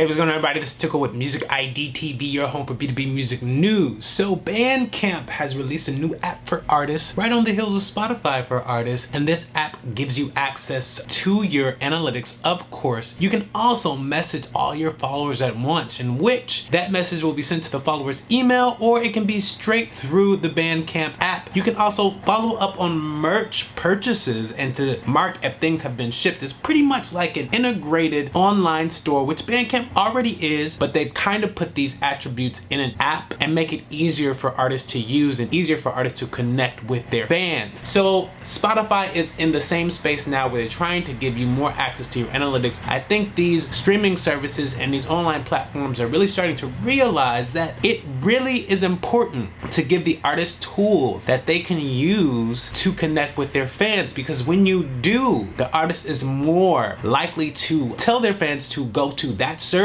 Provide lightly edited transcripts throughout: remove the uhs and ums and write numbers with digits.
Hey, what's going on, everybody? This is Tuko with Music ID TV, your home for B2B music news. So Bandcamp has released a new app for artists right on the heels of Spotify for artists, and this app gives you access to your analytics. Of course, you can also message all your followers at once, in which that message will be sent to the followers' email, or it can be straight through the Bandcamp app. You can also follow up on merch purchases and to mark if things have been shipped. It's pretty much like an integrated online store, which Bandcamp already is, but they've kind of put these attributes in an app and make it easier for artists to use and easier for artists to connect with their fans. So Spotify is in the same space now where they're trying to give you more access to your analytics. I think these streaming services and these online platforms are really starting to realize that it really is important to give the artists tools that they can use to connect with their fans, because when you do, the artist is more likely to tell their fans to go to that service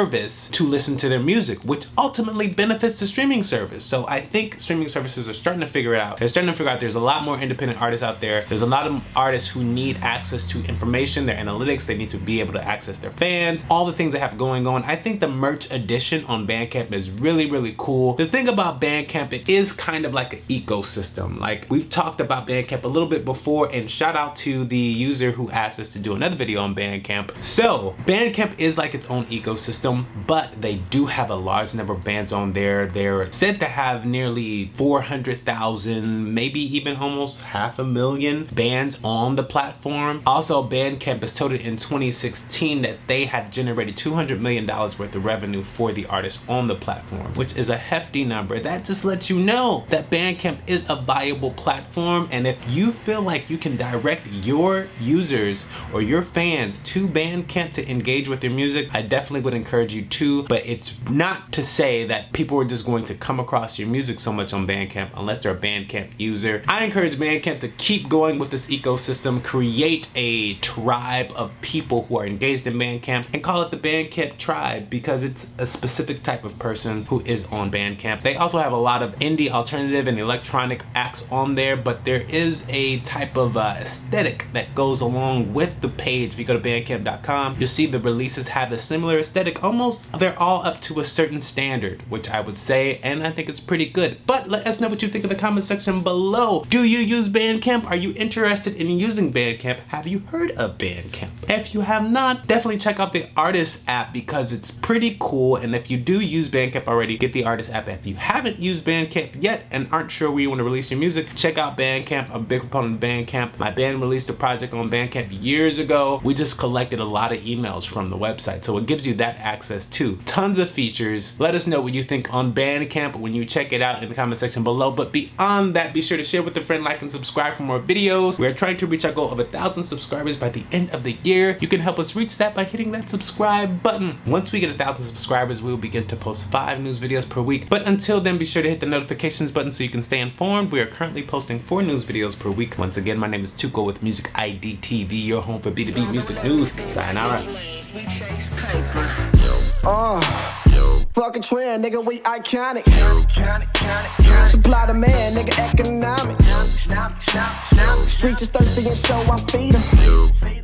to listen to their music, which ultimately benefits the streaming service. So I think streaming services are starting to figure it out. They're starting to figure out there's a lot more independent artists out there. There's a lot of artists who need access to information, their analytics. They need to be able to access their fans, all the things they have going on. I think the merch edition on Bandcamp is really, really cool. The thing about Bandcamp, it is kind of like an ecosystem. Like, we've talked about Bandcamp a little bit before, and shout out to the user who asked us to do another video on Bandcamp. So Bandcamp is like its own ecosystem, but they do have a large number of bands on there. They're said to have nearly 400,000, maybe even almost 500,000 bands on the platform. Also, Bandcamp has told in 2016 that they have generated $200 million worth of revenue for the artists on the platform, which is a hefty number. That just lets you know that Bandcamp is a viable platform, and if you feel like you can direct your users or your fans to Bandcamp to engage with their music, I definitely would encourage you to. But it's not to say that people are just going to come across your music so much on Bandcamp unless they're a Bandcamp user. I encourage Bandcamp to keep going with this ecosystem, create a tribe of people who are engaged in Bandcamp, and call it the Bandcamp tribe, because it's a specific type of person who is on Bandcamp. They also have a lot of indie, alternative, and electronic acts on there, but there is a type of aesthetic that goes along with the page. If you go to bandcamp.com, you'll see the releases have a similar aesthetic. Almost, they're all up to a certain standard, which I would say, and I think it's pretty good. But let us know what you think in the comment section below. Do you use Bandcamp? Are you interested in using Bandcamp? Have you heard of Bandcamp? If you have not, definitely check out the Artist app, because it's pretty cool. And if you do use Bandcamp already, get the Artist app. If you haven't used Bandcamp yet and aren't sure where you want to release your music, check out Bandcamp. I'm a big proponent of Bandcamp. My band released a project on Bandcamp years ago. We just collected a lot of emails from the website, so it gives you that access too. Tons of features. Let us know what you think on Bandcamp when you check it out in the comment section below. But beyond that, be sure to share with a friend, like, and subscribe for more videos. We're trying to reach our goal of 1,000 subscribers by the end of the year. You can help us reach that by hitting that subscribe button. Once we get 1,000 subscribers, we will begin to post 5 news videos per week. But until then, be sure to hit the notifications button so you can stay informed. We are currently posting 4 news videos per week. Once again, my name is Tuko with Music ID TV, your home for B2B music news. Sayonara. Fuck a trend, nigga, we iconic. Supply demand, nigga, economics. Street is thirsty and so I feed 'em.